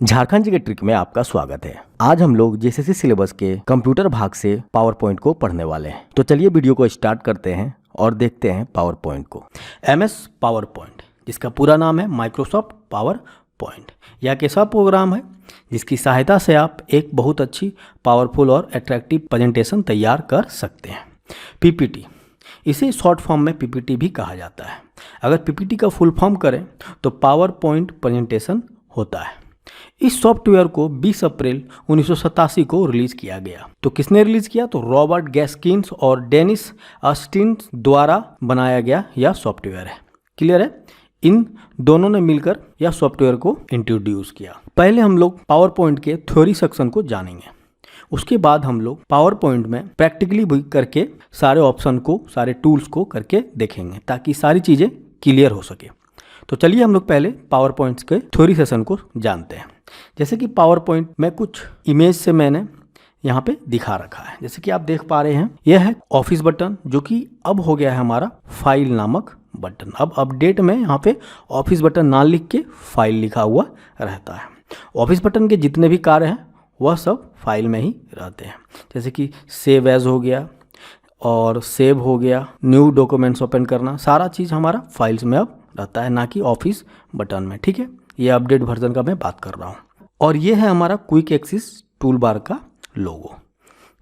झारखंड जी के ट्रिक में आपका स्वागत है। आज हम लोग जेएसएससी सिलेबस के कंप्यूटर भाग से पावर पॉइंट को पढ़ने वाले हैं। तो चलिए वीडियो को स्टार्ट करते हैं और देखते हैं पावर पॉइंट को। MS पावर पॉइंट, जिसका पूरा नाम है माइक्रोसॉफ्ट पावर पॉइंट। यह एक ऐसा प्रोग्राम है जिसकी सहायता से आप एक बहुत अच्छी पावरफुल और अट्रैक्टिव प्रेजेंटेशन तैयार कर सकते हैं। PPT, इसे शॉर्ट फॉर्म में PPT भी कहा जाता है। अगर PPT का फुल फॉर्म करें तो पावर पॉइंट प्रेजेंटेशन होता है। इस सॉफ्टवेयर को 20 अप्रैल 1987 को रिलीज किया गया। तो किसने रिलीज किया? तो रॉबर्ट गैस्किन्स और डेनिस अस्टिन्स द्वारा बनाया गया यह सॉफ्टवेयर है। क्लियर है? इन दोनों ने मिलकर यह सॉफ्टवेयर को इंट्रोड्यूस किया। पहले हम लोग पावर पॉइंट के थ्योरी सेक्शन को जानेंगे, उसके बाद हम लोग पावर पॉइंट में प्रैक्टिकली भी करके सारे ऑप्शन को, सारे टूल्स को करके देखेंगे ताकि सारी चीज़ें क्लियर हो सके। तो चलिए हम लोग पहले पावर पॉइंट्स के थ्योरी सेशन को जानते हैं। जैसे कि पावर पॉइंट में कुछ इमेज से मैंने यहाँ पे दिखा रखा है। जैसे कि आप देख पा रहे हैं, यह है ऑफिस बटन, जो कि अब हो गया है हमारा फाइल नामक बटन। अब अपडेट में यहाँ पे ऑफिस बटन ना लिख के फाइल लिखा हुआ रहता है। ऑफिस बटन के जितने भी कार्य हैं वह सब फाइल में ही रहते हैं। जैसे कि सेव एज हो गया और सेव हो गया, न्यू डॉक्यूमेंट्स ओपन करना, सारा चीज़ हमारा फाइल्स में अब रहता है, ना कि ऑफिस बटन में। ठीक है, ये अपडेट वर्जन का मैं बात कर रहा हूँ। और ये है हमारा क्विक एक्सेस टूल बार का लोगो।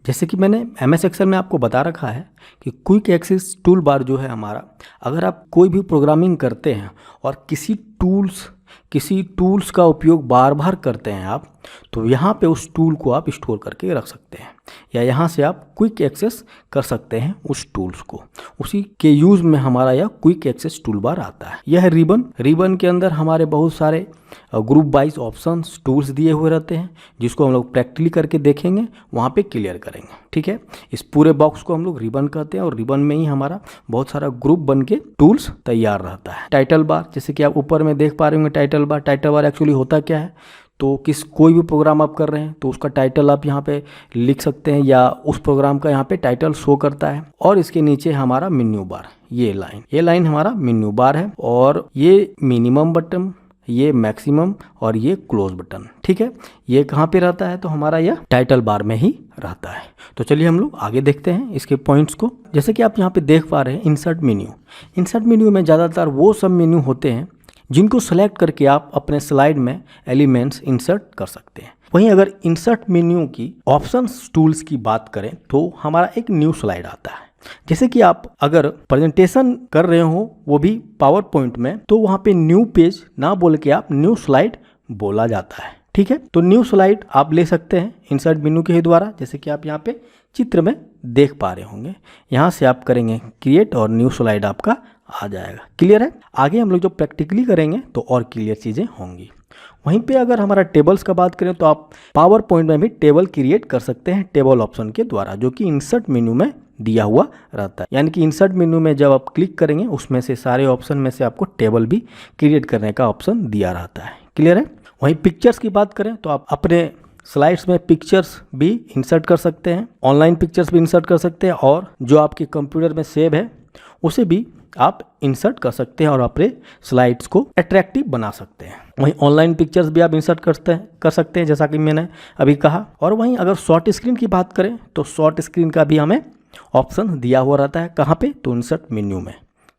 जैसे कि मैंने MS एक्सेल में आपको बता रखा है कि क्विक एक्सेस टूल बार जो है हमारा, अगर आप कोई भी प्रोग्रामिंग करते हैं और किसी टूल्स का उपयोग बार बार करते हैं आप, तो यहाँ पे उस टूल को आप स्टोर करके रख सकते हैं या यहाँ से आप क्विक एक्सेस कर सकते हैं उस टूल्स को। उसी के यूज़ में हमारा यह क्विक एक्सेस टूल बार आता है। यह रिबन के अंदर हमारे बहुत सारे ग्रुप वाइज ऑप्शंस टूल्स दिए हुए रहते हैं, जिसको हम लोग प्रैक्टिकली करके देखेंगे, वहाँ पे क्लियर करेंगे। ठीक है, इस पूरे बॉक्स को हम लोग रिबन कहते हैं और रिबन में ही हमारा बहुत सारा ग्रुप बन के टूल्स तैयार रहता है। टाइटल बार, जैसे कि आप ऊपर में देख पा रहे होंगे टाइटल बार एक्चुअली होता क्या है, तो कोई भी प्रोग्राम आप कर रहे हैं तो उसका टाइटल आप यहाँ पे लिख सकते हैं या उस प्रोग्राम का यहाँ पे टाइटल शो करता है। और इसके नीचे हमारा मेन्यू बार, ये लाइन हमारा मेन्यू बार है, और ये मिनिमम बटन, ये मैक्सिमम और ये क्लोज बटन। ठीक है, ये कहाँ पे रहता है? तो हमारा यह टाइटल बार में ही रहता है। तो चलिए हम लोग आगे देखते हैं इसके पॉइंट्स को। जैसे कि आप यहाँ पे देख पा रहे हैं इंसर्ट मेन्यू में ज़्यादातर वो सब मेन्यू होते हैं जिनको सेलेक्ट करके आप अपने स्लाइड में एलिमेंट्स इंसर्ट कर सकते हैं। वहीं अगर इंसर्ट मेन्यू की ऑप्शंस टूल्स की बात करें तो हमारा एक न्यू स्लाइड आता है। जैसे कि आप अगर प्रेजेंटेशन कर रहे हो वो भी पावर पॉइंट में, तो वहाँ पे न्यू पेज ना बोल के आप न्यू स्लाइड बोला जाता है। ठीक है, तो न्यू स्लाइड आप ले सकते हैं इंसर्ट मेन्यू के द्वारा, जैसे कि आप यहाँ पे चित्र में देख पा रहे होंगे। यहाँ से आप करेंगे क्रिएट और न्यू स्लाइड आपका आ जाएगा। क्लियर है? आगे हम लोग जो प्रैक्टिकली करेंगे तो और क्लियर चीज़ें होंगी। वहीं पे अगर हमारा टेबल्स का बात करें तो आप पावर पॉइंट में भी टेबल क्रिएट कर सकते हैं टेबल ऑप्शन के द्वारा, जो कि इंसर्ट मेन्यू में दिया हुआ रहता है। यानी कि इंसर्ट मेन्यू में जब आप क्लिक करेंगे उसमें से सारे ऑप्शन में से आपको टेबल भी क्रिएट करने का ऑप्शन दिया रहता है। क्लियर है? वहीं पिक्चर्स की बात करें तो आप अपने स्लाइड्स में पिक्चर्स भी इंसर्ट कर सकते हैं, ऑनलाइन पिक्चर्स भी इंसर्ट कर सकते हैं, और जो आपके कंप्यूटर में सेव है उसे भी आप इंसर्ट कर सकते हैं और अपने स्लाइड्स को अट्रैक्टिव बना सकते हैं। वहीं ऑनलाइन पिक्चर्स भी आप इंसर्ट कर सकते हैं, जैसा कि मैंने अभी कहा। और वहीं अगर शॉर्ट स्क्रीन की बात करें तो शॉर्ट स्क्रीन का भी हमें ऑप्शन दिया हुआ रहता है। कहाँ पे? तो इंसर्ट मेन्यू में।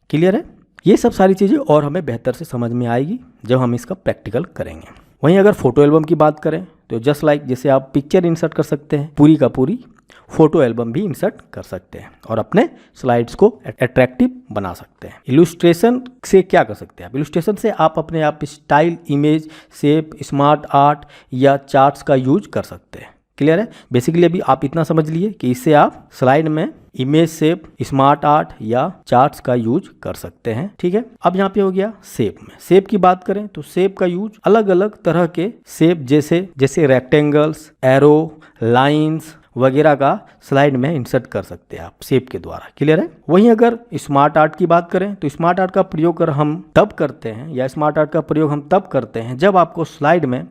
क्लियर है? ये सब सारी चीज़ें और हमें बेहतर से समझ में आएगी जब हम इसका प्रैक्टिकल करेंगे। वहीं अगर फोटो एल्बम की बात करें तो जस्ट लाइक जैसे आप पिक्चर इंसर्ट कर सकते हैं, पूरी का पूरी फोटो एल्बम भी इंसर्ट कर सकते हैं और अपने स्लाइड्स को अट्रैक्टिव बना सकते हैं। इलुस्ट्रेशन से क्या कर सकते हैं आप? इलुस्ट्रेशन से आप अपने आप style, image, shape, smart art या चार्ट्स का यूज कर सकते हैं। क्लियर है? बेसिकली अभी आप इतना समझ लिए कि इससे आप स्लाइड में इमेज, शेप, स्मार्ट आर्ट या चार्ट्स का यूज कर सकते हैं। ठीक है, अब यहाँ पे हो गया शेप में। शेप की बात करें तो शेप का यूज अलग अलग तरह के शेप जैसे रेक्टेंगल्स, एरो, लाइंस वगैरह का स्लाइड में इंसर्ट कर सकते हैं आप शेप के द्वारा। क्लियर है? वहीं अगर स्मार्ट आर्ट की बात करें तो स्मार्ट आर्ट का प्रयोग हम तब करते हैं जब आपको स्लाइड में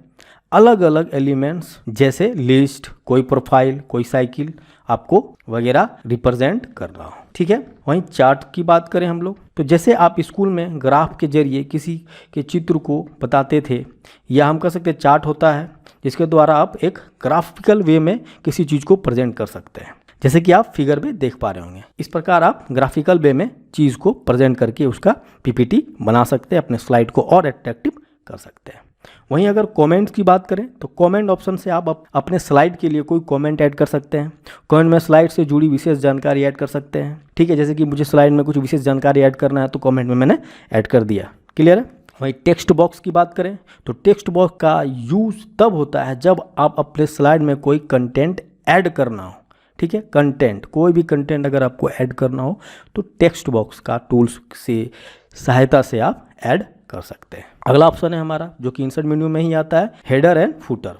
अलग अलग एलिमेंट्स जैसे लिस्ट, कोई प्रोफाइल, कोई साइकिल आपको वगैरह रिप्रेजेंट कर रहा हूँ, ठीक है। वहीं चार्ट की बात करें हम लोग, तो जैसे आप स्कूल में ग्राफ के जरिए किसी के चित्र को बताते थे, या हम कह सकते हैं चार्ट होता है जिसके द्वारा आप एक ग्राफिकल वे में किसी चीज़ को प्रेजेंट कर सकते हैं, जैसे कि आप फिगर में देख पा रहे होंगे। इस प्रकार आप ग्राफिकल वे में चीज़ को प्रेजेंट करके उसका पीपीटी बना सकते हैं, अपने स्लाइड को और अट्रैक्टिव कर सकते हैं। वहीं अगर कमेंट्स की बात करें तो कमेंट ऑप्शन से आप अपने स्लाइड के लिए कोई कमेंट ऐड कर सकते हैं। कमेंट में स्लाइड से जुड़ी विशेष जानकारी ऐड कर सकते हैं, ठीक है। जैसे कि मुझे स्लाइड में कुछ विशेष जानकारी ऐड करना है तो कमेंट में मैंने ऐड कर दिया, क्लियर है। वहीं टेक्स्ट बॉक्स की बात करें तो टेक्स्ट बॉक्स का यूज़ तब होता है जब आप अपने स्लाइड में कोई कंटेंट ऐड करना हो, ठीक है। कंटेंट, कोई भी कंटेंट अगर आपको ऐड करना हो तो टेक्स्ट बॉक्स का टूल्स से सहायता से आप ऐड कर सकते हैं। अगला ऑप्शन है हमारा जो कि इंसर्ट मेन्यू में ही आता है, हेडर एंड फुटर।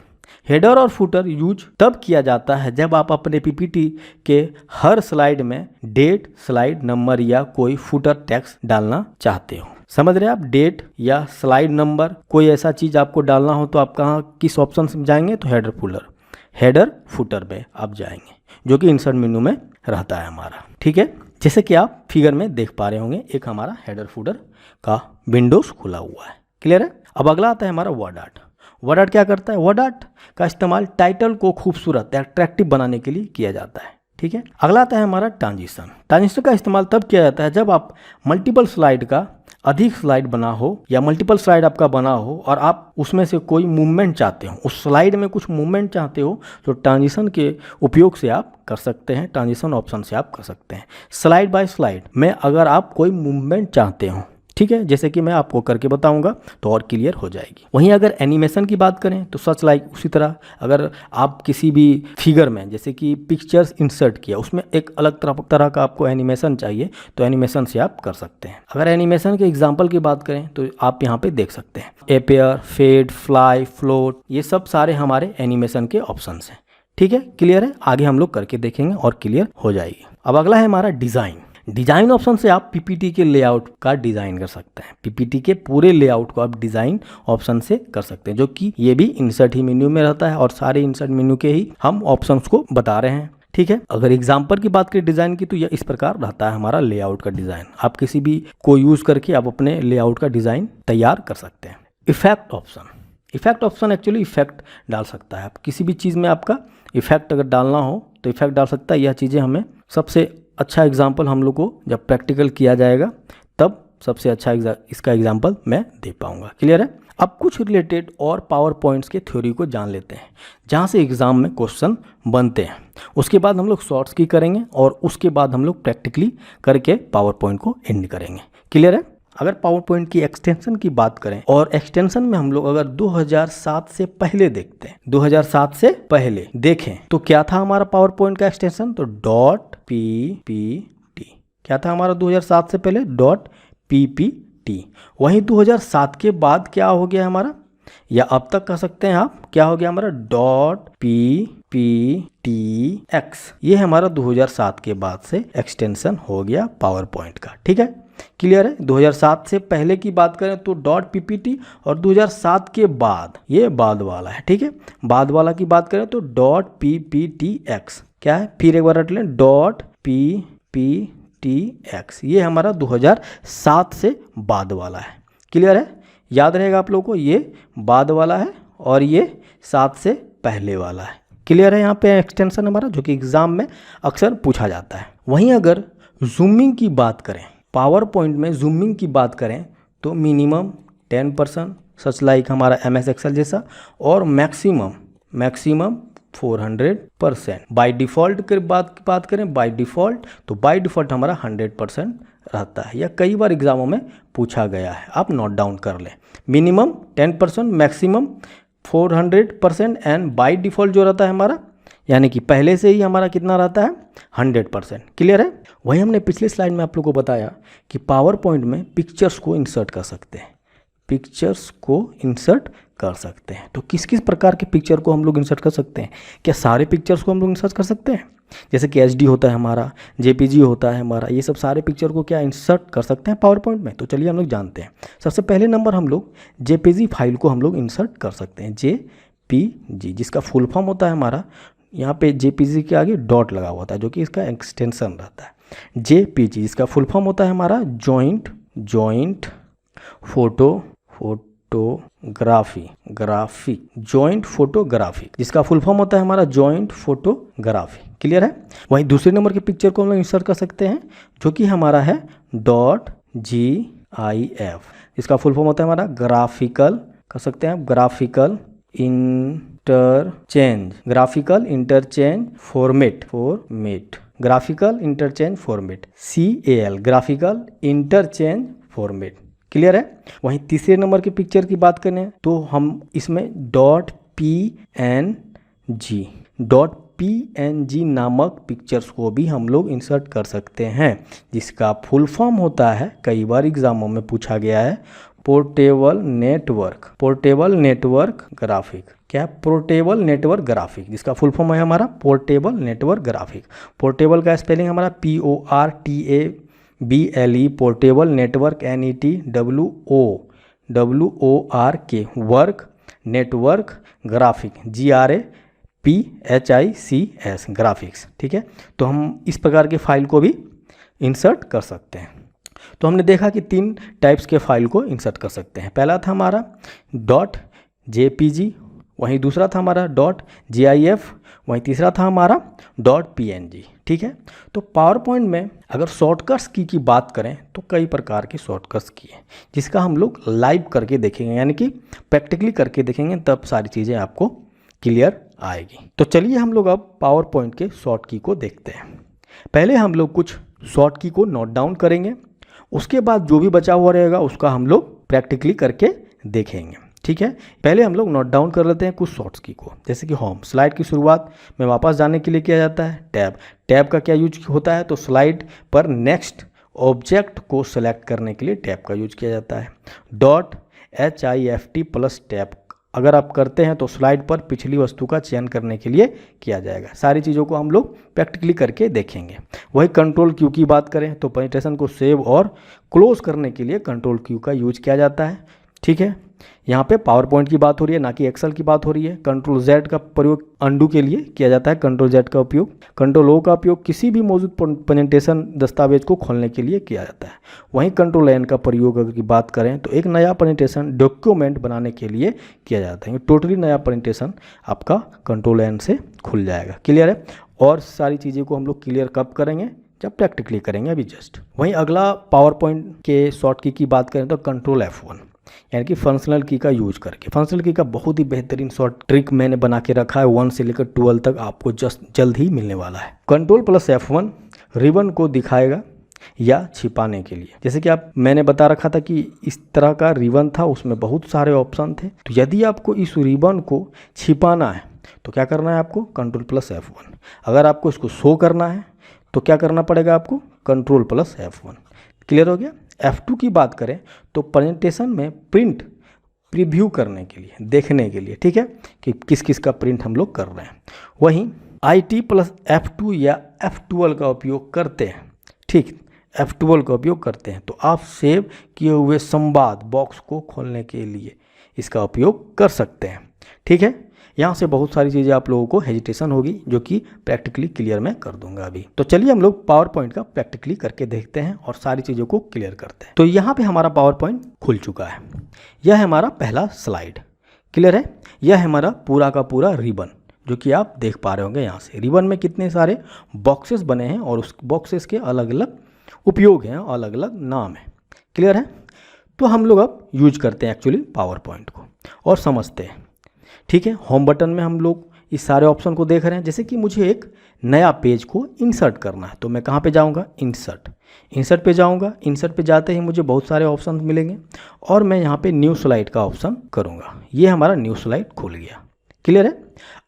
हेडर और फुटर यूज तब किया जाता है जब आप अपने पीपीटी के हर स्लाइड में डेट, स्लाइड नंबर या कोई फुटर टेक्स्ट डालना चाहते हो। समझ रहे हैं आप, डेट या स्लाइड नंबर कोई ऐसा चीज़ आपको डालना हो तो आप कहाँ किस ऑप्शन से जाएंगे, तो हेडर फुटर में आप जाएंगे, जो कि इंसर्ट मेन्यू में रहता है हमारा, ठीक है। जैसे कि आप फिगर में देख पा रहे होंगे, एक हमारा हेडर फुटर का विंडोज खुला हुआ है, क्लियर है। अब अगला आता है हमारा वर्ड आर्ट। वर्ड आर्ट क्या करता है, वर्ड आर्ट का इस्तेमाल टाइटल को खूबसूरत अट्रैक्टिव बनाने के लिए किया जाता है, ठीक है। अगला आता है हमारा ट्रांजिशन। ट्रांजिशन का इस्तेमाल तब किया जाता है जब आप मल्टीपल स्लाइड का अधिक स्लाइड बना हो या मल्टीपल स्लाइड आपका बना हो और आप उसमें से कोई मूवमेंट चाहते हो, उस स्लाइड में कुछ मूवमेंट चाहते हो, तो ट्रांजिशन के उपयोग से आप कर सकते हैं, ट्रांजिशन ऑप्शन से आप कर सकते हैं। स्लाइड बाय स्लाइड में अगर आप कोई मूवमेंट चाहते हो, ठीक है, जैसे कि मैं आपको करके बताऊंगा तो और क्लियर हो जाएगी। वहीं अगर एनिमेशन की बात करें तो सच लाइक उसी तरह अगर आप किसी भी फिगर में जैसे कि पिक्चर्स इंसर्ट किया, उसमें एक अलग तरह का आपको एनिमेशन चाहिए तो एनिमेशन से आप कर सकते हैं। अगर एनिमेशन के एग्जाम्पल की बात करें तो आप यहाँ पे देख सकते हैं एपेयर, फेड, फ्लाई, फ्लोट, ये सब सारे हमारे एनिमेशन के ऑप्शन हैं, ठीक है, क्लियर है। आगे हम लोग करके देखेंगे और क्लियर हो जाएगी। अब अगला है हमारा डिज़ाइन। डिज़ाइन ऑप्शन से आप पीपीटी के लेआउट का डिज़ाइन कर सकते हैं। पीपीटी के पूरे लेआउट को आप डिज़ाइन ऑप्शन से कर सकते हैं, जो कि ये भी इंसर्ट ही मेन्यू में रहता है और सारे इंसर्ट मेन्यू के ही हम ऑप्शंस को बता रहे हैं, ठीक है। अगर एग्जाम्पल की बात करें डिज़ाइन की तो यह इस प्रकार रहता है हमारा लेआउट का डिज़ाइन। आप किसी भी को यूज़ करके आप अपने लेआउट का डिज़ाइन तैयार कर सकते हैं। Effect option, effect option actually effect डाल सकता है। आप किसी भी चीज़ में आपका इफेक्ट अगर डालना हो तो इफेक्ट डाल सकता है। यह चीज़ें हमें सबसे अच्छा एग्जाम्पल हम लोग को जब प्रैक्टिकल किया जाएगा तब सबसे अच्छा इसका एग्जाम्पल मैं दे पाऊंगा, क्लियर है। अब कुछ रिलेटेड और पावर पॉइंट्स के थ्योरी को जान लेते हैं जहाँ से एग्जाम में क्वेश्चन बनते हैं। उसके बाद हम लोग शॉर्ट्स की करेंगे और उसके बाद हम लोग प्रैक्टिकली करके पावर पॉइंट को एंड करेंगे, क्लियर है। अगर पावर पॉइंट की एक्सटेंशन की बात करें और एक्सटेंशन में हम लोग अगर 2007 से पहले देखते हैं, 2007 से पहले देखें तो क्या था हमारा पावर पॉइंट का एक्सटेंशन, तो .ppt क्या था हमारा 2007 से पहले, .ppt। वहीं 2007 के बाद क्या हो गया हमारा, या अब तक कह सकते हैं आप, क्या हो गया हमारा .pptx। ये हमारा 2007 के बाद से एक्सटेंशन हो गया पावर पॉइंट का, ठीक है, क्लियर है। 2007 से पहले की बात करें तो .ppt और 2007 के बाद ये बाद वाला है, ठीक है। बाद वाला की बात करें तो .pptx क्या है, फिर एक बार रट लें .pptx। ये हमारा 2007 से बाद वाला है, क्लियर है। याद रहेगा आप लोगों को, ये बाद वाला है और ये 7 से पहले वाला है, क्लियर है। यहाँ पे एक्सटेंशन हमारा जो कि एग्जाम में अक्सर पूछा जाता है। वहीं अगर जूमिंग की बात करें, पावर पॉइंट में जूमिंग की बात करें तो मिनिमम 10% सच लाइक हमारा MS एक्सेल जैसा, और मैक्सिमम 400%। बाय डिफ़ॉल्ट की बात करें बाय डिफ़ॉल्ट हमारा 100% रहता है, या कई बार एग्जामों में पूछा गया है, आप नोट डाउन कर लें। Minimum 10%, maximum 400% and by default जो रहता है हमारा, यानी कि पहले से ही हमारा कितना रहता है, 100%, क्लियर है। वही हमने पिछले स्लाइड में आप लोगों को बताया कि पावर पॉइंट में पिक्चर्स को इंसर्ट कर सकते हैं, तो किस किस प्रकार के पिक्चर को हम लोग इंसर्ट कर सकते हैं, क्या सारे पिक्चर्स को हम लोग इंसर्ट कर सकते हैं, जैसे कि HD होता है हमारा, JPG होता है हमारा, ये सब सारे पिक्चर को क्या इंसर्ट कर सकते हैं पावर पॉइंट में। तो चलिए हम लोग जानते हैं। सबसे पहले नंबर हम लोग JPG फाइल को हम लोग इंसर्ट कर सकते हैं, JPG, जिसका फुल फॉर्म होता है हमारा, यहाँ पे JPG के आगे डॉट लगा हुआ था जो कि इसका एक्सटेंशन रहता है। JPG जिसका फुल फॉर्म होता है हमारा जॉइंट फोटोग्राफी, जॉइंट फोटोग्राफी जिसका फुल फॉर्म होता है हमारा जॉइंट फोटोग्राफी। क्लियर है। वहीं दूसरे नंबर की पिक्चर को हम लोग इंसर्ट कर सकते हैं जो कि हमारा है .gif, इसका फुल फॉर्म होता है हमारा ग्राफिकल, कर सकते हैं graphical interchange format, CAL, graphical interchange format. Clear है। वहीं तीसरे नंबर की पिक्चर की बात करें तो हम इसमें .png नामक पिक्चर्स को भी हम लोग इंसर्ट कर सकते हैं, जिसका फुल फॉर्म होता है, कई बार एग्जामों में पूछा गया है, पोर्टेबल नेटवर्क ग्राफिक। क्या? पोर्टेबल नेटवर्क ग्राफिक, जिसका फुल फॉर्म है हमारा पोर्टेबल नेटवर्क ग्राफिक। पोर्टेबल का स्पेलिंग हमारा PORTABLE, portable network NETWORK, work network graphic GRAPHICS, graphics. ठीक है। तो हम इस प्रकार के फाइल को भी इंसर्ट कर सकते हैं। तो हमने देखा कि 3 टाइप्स के फाइल को इंसर्ट कर सकते हैं। पहला था हमारा .jpg, वहीं दूसरा था हमारा .gif, वहीं तीसरा था हमारा .png। ठीक है। तो पावर पॉइंट में अगर शॉर्टकट्स की बात करें तो कई प्रकार के शॉर्टकट्स की है, जिसका हम लोग लाइव करके देखेंगे, यानी कि प्रैक्टिकली करके देखेंगे, तब सारी चीज़ें आपको क्लियर आएगी। तो चलिए हम लोग अब पावर पॉइंट के शॉर्ट की को देखते हैं। पहले हम लोग कुछ शॉर्ट की को नोट डाउन करेंगे, उसके बाद जो भी बचा हुआ रहेगा उसका हम लोग प्रैक्टिकली करके देखेंगे। ठीक है। पहले हम लोग नोट डाउन कर लेते हैं कुछ शॉर्ट्स की को, जैसे कि होम। स्लाइड की शुरुआत में वापस जाने के लिए किया जाता है टैब का क्या यूज होता है, तो स्लाइड पर नेक्स्ट ऑब्जेक्ट को सेलेक्ट करने के लिए टैब का यूज किया जाता है। .HIFT प्लस टैब अगर आप करते हैं तो स्लाइड पर पिछली वस्तु का चयन करने के लिए किया जाएगा। सारी चीज़ों को हम लोग प्रैक्टिकली करके देखेंगे। वही कंट्रोल क्यू की बात करें तो प्रेजेंटेशन को सेव और क्लोज करने के लिए कंट्रोल क्यू का यूज किया जाता है। ठीक है। यहाँ पे पावर पॉइंट की बात हो रही है, ना कि एक्सेल की बात हो रही है। कंट्रोल Z का प्रयोग अंडू के लिए किया जाता है, कंट्रोल Z का उपयोग। कंट्रोल O का उपयोग किसी भी मौजूद प्रेजेंटेशन दस्तावेज को खोलने के लिए किया जाता है। वहीं कंट्रोल N का प्रयोग अगर की बात करें तो एक नया प्रेजेंटेशन डॉक्यूमेंट बनाने के लिए किया जाता है। टोटली नया प्रेजेंटेशन आपका कंट्रोल N से खुल जाएगा। क्लियर है। और सारी चीज़ें को हम लोग क्लियर कब करेंगे, जब प्रैक्टिकली करेंगे अभी जस्ट। वहीं अगला पावर पॉइंट के शॉर्ट की बात करें तो कंट्रोल F1, यानी कि फंक्शनल की का यूज करके। फंक्शनल की का बहुत ही बेहतरीन शॉर्ट ट्रिक मैंने बना के रखा है, 1 से लेकर 12 तक आपको जल्द ही मिलने वाला है। कंट्रोल प्लस F1 रिबन को दिखाएगा या छिपाने के लिए। जैसे कि मैंने बता रखा था कि इस तरह का रिबन था, उसमें बहुत सारे ऑप्शन थे। तो यदि आपको इस रिबन को छिपाना है तो क्या करना है आपको, कंट्रोल प्लस F1। अगर आपको इसको शो करना है तो क्या करना पड़ेगा आपको, कंट्रोल प्लस F1। क्लियर हो गया। F2 की बात करें तो प्रेजेंटेशन में प्रिंट प्रीव्यू करने के लिए, देखने के लिए। ठीक है, कि किस किस का प्रिंट हम लोग कर रहे हैं। वहीं IT प्लस F2 या F12 का उपयोग करते हैं। ठीक, F12 का उपयोग करते हैं तो आप सेव किए हुए संवाद बॉक्स को खोलने के लिए इसका उपयोग कर सकते हैं। ठीक है। यहाँ से बहुत सारी चीज़ें आप लोगों को हेजिटेशन होगी, जो कि प्रैक्टिकली क्लियर मैं कर दूंगा अभी। तो चलिए हम लोग पावर पॉइंट का प्रैक्टिकली करके देखते हैं और सारी चीज़ों को क्लियर करते हैं। तो यहाँ पे हमारा पावर पॉइंट खुल चुका है। यह है हमारा पहला स्लाइड। क्लियर है। यह है हमारा पूरा का पूरा रिबन, जो कि आप देख पा रहे होंगे। यहाँ से रिबन में कितने सारे बॉक्सेस बने हैं और उस बॉक्सेस के अलग अलग उपयोग हैं, अलग अलग नाम है। क्लियर है। तो हम लोग अब यूज करते हैं एक्चुअली पावर पॉइंट को और समझते हैं। ठीक है। होम बटन में हम लोग इस सारे ऑप्शन को देख रहे हैं। जैसे कि मुझे एक नया पेज को इंसर्ट करना है तो मैं कहाँ पे जाऊँगा, इंसर्ट पे जाऊँगा। इंसर्ट पे जाते ही मुझे बहुत सारे ऑप्शन मिलेंगे और मैं यहाँ पे न्यू स्लाइड का ऑप्शन करूँगा। ये हमारा न्यू स्लाइड खुल गया। क्लियर है।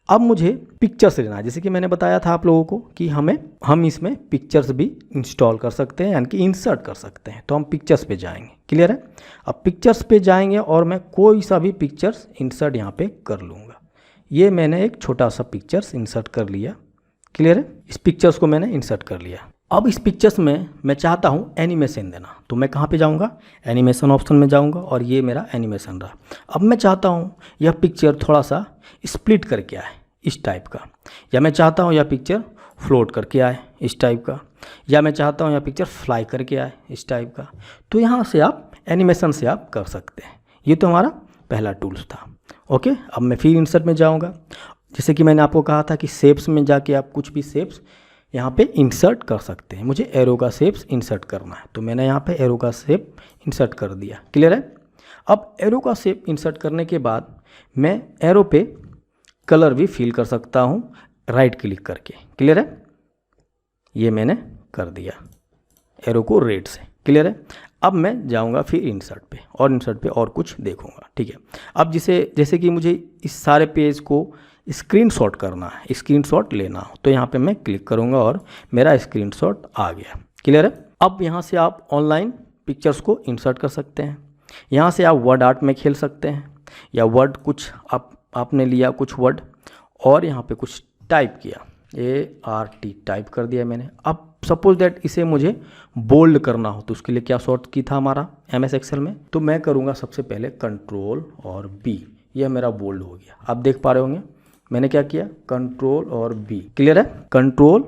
अब मुझे पिक्चर्स लेना है। जैसे कि मैंने बताया था आप लोगों को कि हम इसमें पिक्चर्स भी इंस्टॉल कर सकते हैं, यानी कि इंसर्ट कर सकते हैं। तो हम पिक्चर्स पे जाएंगे। क्लियर है। अब पिक्चर्स पे जाएंगे और मैं कोई सा भी पिक्चर्स इंसर्ट यहाँ पे कर लूँगा। ये मैंने एक छोटा सा पिक्चर्स इंसर्ट कर लिया। क्लियर है। इस पिक्चर्स को मैंने इंसर्ट कर लिया। अब इस पिक्चर्स में मैं चाहता हूँ एनिमेशन देना, तो मैं कहाँ पे जाऊँगा, एनिमेशन ऑप्शन में जाऊँगा और ये मेरा एनिमेशन रहा। अब मैं चाहता हूँ यह पिक्चर थोड़ा सा स्प्लिट करके आए इस टाइप का, या मैं चाहता हूँ यह पिक्चर फ्लोट करके आए इस टाइप का, या मैं चाहता हूँ यह पिक्चर फ्लाई करके आए इस टाइप का। तो यहाँ से आप एनिमेशन से आप कर सकते हैं। ये तो हमारा पहला टूल्स था। ओके, अब मैं फिर इंसर्ट में जाऊँगा। जैसे कि मैंने आपको कहा था कि शेप्स में जाके आप कुछ भी शेप्स यहाँ पे इंसर्ट कर सकते हैं। मुझे एरो का शेप्स इंसर्ट करना है, तो मैंने यहाँ पे एरो का शेप इंसर्ट कर दिया। क्लियर है। अब एरो का शेप इंसर्ट करने के बाद मैं एरो पे कलर भी फिल कर सकता हूँ राइट क्लिक करके। क्लियर है, ये मैंने कर दिया एरो को रेड से। क्लियर है। अब मैं जाऊंगा फिर इंसर्ट पे, और इंसर्ट पे और कुछ देखूंगा। ठीक है। अब जैसे कि मुझे इस सारे पेज को स्क्रीनशॉट करना है, स्क्रीनशॉट लेना हो, तो यहाँ पे मैं क्लिक करूँगा और मेरा स्क्रीनशॉट आ गया। क्लियर है। अब यहाँ से आप ऑनलाइन पिक्चर्स को इंसर्ट कर सकते हैं। यहाँ से आप वर्ड आर्ट में खेल सकते हैं, या वर्ड कुछ आपने लिया कुछ वर्ड और यहाँ पे कुछ टाइप किया, ART टाइप कर दिया मैंने। अब सपोज दैट इसे मुझे बोल्ड करना हो, तो उसके लिए क्या शॉर्ट की था हमारा MS एक्सेल में, तो मैं करूँगा सबसे पहले कंट्रोल और B, यह मेरा बोल्ड हो गया। आप देख पा रहे होंगे मैंने क्या किया, कंट्रोल और B। क्लियर है। कंट्रोल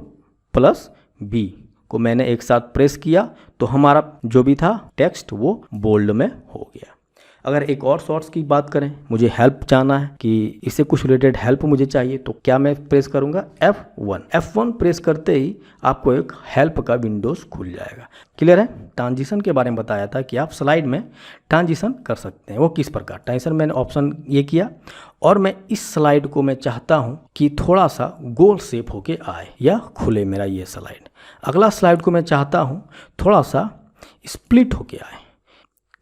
प्लस B को मैंने एक साथ प्रेस किया तो हमारा जो भी था टेक्स्ट वो बोल्ड में हो गया। अगर एक और शॉर्ट्स की बात करें, मुझे हेल्प चाहना है कि इससे कुछ रिलेटेड हेल्प मुझे चाहिए, तो क्या मैं प्रेस करूंगा, F1 प्रेस करते ही आपको एक हेल्प का विंडोज खुल जाएगा। क्लियर है। ट्रांजिशन के बारे में बताया था कि आप स्लाइड में ट्रांजिशन कर सकते हैं। वो किस प्रकार, ट्रांजिशन मैंने ऑप्शन ये किया और मैं इस स्लाइड को मैं चाहता हूँ कि थोड़ा सा गोल शेप होके आए या खुले मेरा ये स्लाइड। अगला स्लाइड को मैं चाहता हूँ थोड़ा सा स्प्लिट होके आए।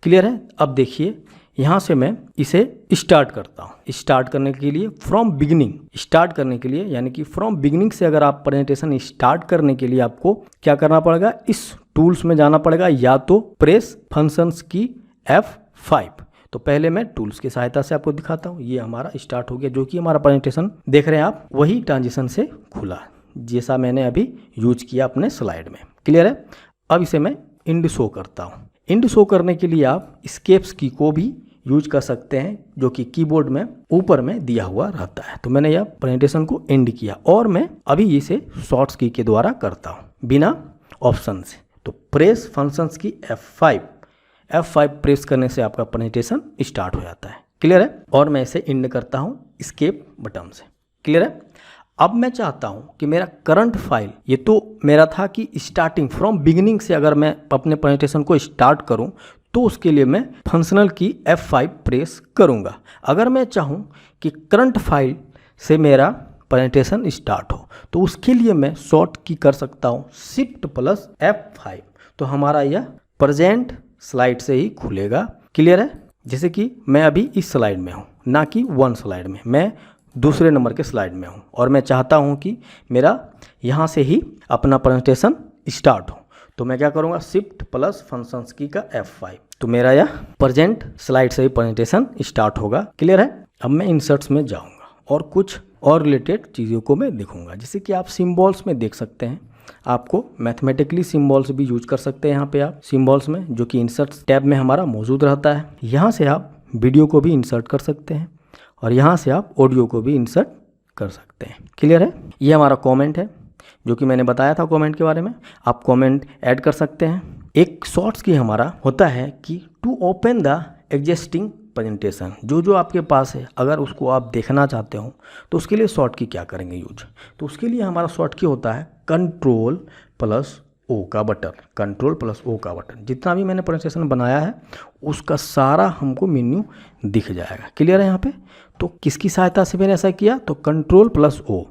क्लियर है। अब देखिए यहाँ से मैं इसे स्टार्ट करता हूँ। स्टार्ट करने के लिए फ्रॉम बिगिनिंग, स्टार्ट करने के लिए यानी कि फ्रॉम बिगिनिंग से अगर आप प्रेजेंटेशन स्टार्ट करने के लिए आपको क्या करना पड़ेगा, इस टूल्स में जाना पड़ेगा, या तो प्रेस फंक्शंस की F5। तो पहले मैं टूल्स की सहायता से आपको दिखाता हूँ। ये हमारा स्टार्ट हो गया, जो कि हमारा प्रेजेंटेशन देख रहे हैं आप, वही ट्रांजिशन से खुला जैसा मैंने अभी यूज किया अपने स्लाइड में। क्लियर है। अब इसे मैं इंड शो करता हूँ। इंड शो करने के लिए आप स्केप्स की को भी यूज कर सकते हैं, जो कि कीबोर्ड में ऊपर में दिया हुआ रहता है। तो मैंने यह प्रेजेंटेशन को एंड किया और मैं अभी इसे शॉर्ट्स की के द्वारा करता हूँ बिना ऑप्शन से। तो प्रेस फंक्शंस की F5 प्रेस करने से आपका प्रेजेंटेशन स्टार्ट हो जाता है। क्लियर है। और मैं इसे एंड करता हूँ स्केप बटन से। क्लियर है। अब मैं चाहता हूं कि मेरा करंट फाइल, ये तो मेरा था कि स्टार्टिंग फ्रॉम बिगिनिंग से अगर मैं अपने प्रेजेंटेशन को स्टार्ट करूं तो उसके लिए मैं फंक्शनल की F5 प्रेस करूंगा। अगर मैं चाहूं कि करंट फाइल से मेरा प्रेजेंटेशन स्टार्ट हो तो उसके लिए मैं शॉर्ट की कर सकता हूं Shift प्लस F5। तो हमारा यह प्रेजेंट स्लाइड से ही खुलेगा। क्लियर है। जैसे कि मैं अभी इस स्लाइड में हूँ, ना कि 1 स्लाइड में, मैं दूसरे नंबर के स्लाइड में हूँ और मैं चाहता हूँ कि मेरा यहाँ से ही अपना प्रेजेंटेशन स्टार्ट हो। तो मैं क्या करूँगा, Shift प्लस फंक्शंस की का F5। तो मेरा यह प्रेजेंट स्लाइड से ही प्रेजेंटेशन स्टार्ट होगा। क्लियर है। अब मैं इंसर्ट्स में जाऊँगा और कुछ और रिलेटेड चीज़ों को मैं देखूँगा। जैसे कि आप सिम्बॉल्स में देख सकते हैं, आपको मैथमेटिकली सिम्बॉल्स भी यूज कर सकते हैं यहाँ पे आप सिम्बॉल्स में, जो कि इंसर्ट्स टैब में हमारा मौजूद रहता है। यहाँ से आप वीडियो को भी इंसर्ट कर सकते हैं और यहाँ से आप ऑडियो को भी इंसर्ट कर सकते हैं। क्लियर है। ये हमारा कमेंट है, जो कि मैंने बताया था कमेंट के बारे में। आप कमेंट ऐड कर सकते हैं। एक शॉर्ट्स की हमारा होता है कि to open the existing presentation, जो आपके पास है अगर उसको आप देखना चाहते हो तो उसके लिए शॉर्ट की क्या करेंगे यूज। तो उसके लिए हमारा शॉर्ट की होता है कंट्रोल प्लस O का बटन। कंट्रोल प्लस O का बटन, जितना भी मैंने प्रेजेंटेशन बनाया है उसका सारा हमको मेन्यू दिख जाएगा। क्लियर है। यहाँ पे तो किसकी सहायता से मैंने ऐसा किया, तो कंट्रोल प्लस O।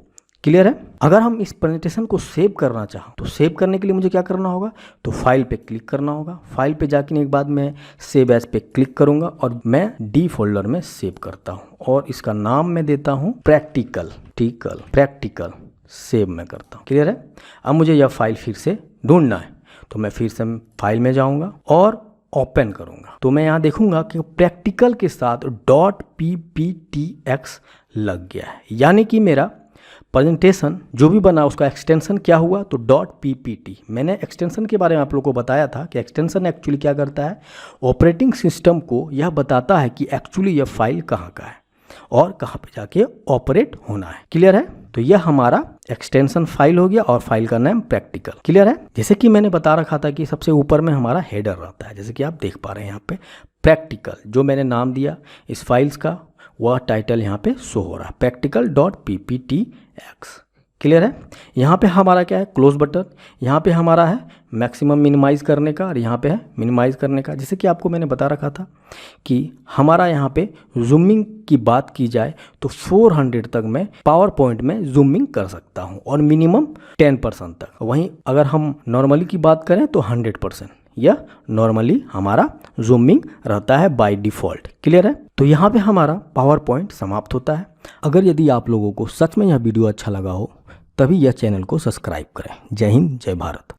क्लियर है। अगर हम इस प्रेजेंटेशन को सेव करना चाहें तो सेव करने के लिए मुझे क्या करना होगा, तो फाइल पे क्लिक करना होगा। फाइल पे जाने के बाद मैं सेव एज पे क्लिक करूंगा और मैं D फोल्डर में सेव करता हूं और इसका नाम मैं देता हूं प्रैक्टिकल सेव मैं करता हूं। क्लियर है। अब मुझे यह फाइल फिर से ढूंढना है, तो मैं फिर से फाइल में जाऊंगा और ओपन करूंगा। तो मैं यहाँ देखूंगा कि प्रैक्टिकल के साथ .pptx लग गया है, यानी कि मेरा प्रेजेंटेशन जो भी बना उसका एक्सटेंशन क्या हुआ, तो .ppt। मैंने एक्सटेंशन के बारे में आप लोगों को बताया था कि एक्सटेंशन एक्चुअली क्या करता है, ऑपरेटिंग सिस्टम को यह बताता है कि एक्चुअली यह फाइल कहाँ का है और कहाँ पे जाके ऑपरेट होना है। क्लियर है? तो यह हमारा एक्सटेंशन फाइल हो गया और फाइल का नाम प्रैक्टिकल। क्लियर है? जैसे कि मैंने बता रखा था कि सबसे ऊपर में हमारा हेडर रहता है, जैसे कि आप देख पा रहे हैं यहाँ पे प्रैक्टिकल, जो मैंने नाम दिया इस फाइल्स का वह टाइटल यहाँ पे शो हो रहा है, practical.pptx। क्लियर है? यहाँ पे हमारा क्या है, क्लोज बटन, यहाँ पे हमारा है मैक्सिमम मिनिमाइज़ करने का और यहाँ पे है मिनिमाइज़ करने का। जैसे कि आपको मैंने बता रखा था कि हमारा यहाँ पे जूमिंग की बात की जाए तो 400 तक मैं पावर पॉइंट में जूमिंग कर सकता हूँ और मिनिमम 10% तक। वहीं अगर हम नॉर्मली की बात करें तो 100%। यह नॉर्मली हमारा जूमिंग रहता है बाय डिफ़ॉल्ट। क्लियर है? तो यहाँ पे हमारा पावर पॉइंट समाप्त होता है। अगर यदि आप लोगों को सच में यह वीडियो अच्छा लगा हो तभी यह चैनल को सब्सक्राइब करें। जय हिंद, जय भारत।